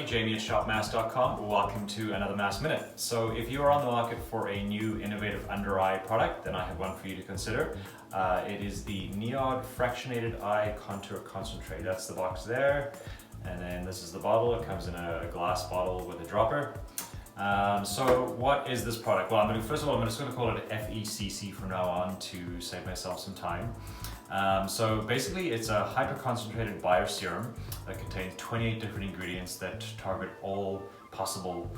everybody, Jamie at shopmasc.com. Welcome to another MASC Minute. So if you are on the market for a new innovative under eye product, then I have one for you to consider. It is the NIOD Fractionated Eye Contour Concentrate. That's the box there. And then this is the bottle. It comes in a glass bottle with a dropper. So what is this product? Well, first of all, I'm just going to call it FECC from now on to save myself some time. So basically it's a hyper-concentrated bioserum that contains 28 different ingredients that target all possible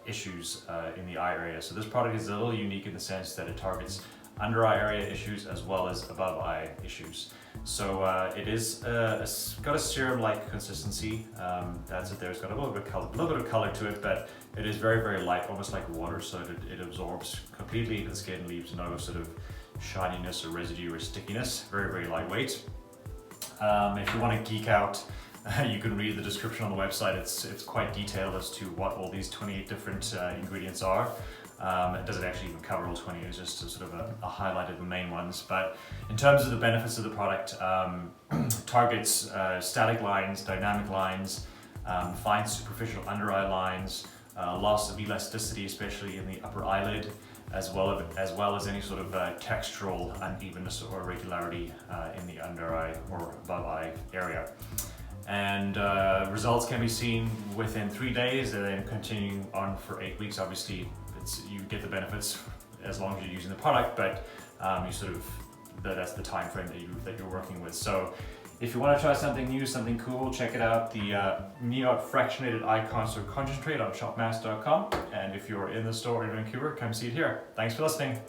issues in the eye area. So this product is a little unique in the sense that it targets under eye area issues as well as above eye issues. So it is got a serum-like consistency. That's it there. It's got a little bit of color to it, but it is very, very light, almost like water, so it absorbs completely into the skin, leaves no sort of shininess or residue or stickiness. Very, very lightweight. If you want to geek out, you can read the description on the website. It's quite detailed as to what all these 28 different ingredients are. It doesn't actually even cover all 20, it's just sort of a highlight of the main ones. But in terms of the benefits of the product, targets static lines, dynamic lines, fine superficial under eye lines, loss of elasticity, especially in the upper eyelid, as well as any sort of textural unevenness or irregularity in the under eye or above eye area. And results can be seen within 3 days and then continuing on for 8 weeks. Obviously, you get the benefits as long as you're using the product, but that's the time frame that you're working with. So if you want to try something new, something cool, check it out, the NIOD Fractionated Eye Contour Concentrate on shopmasc.com. And if you're in the store in Vancouver, come see it here. Thanks for listening.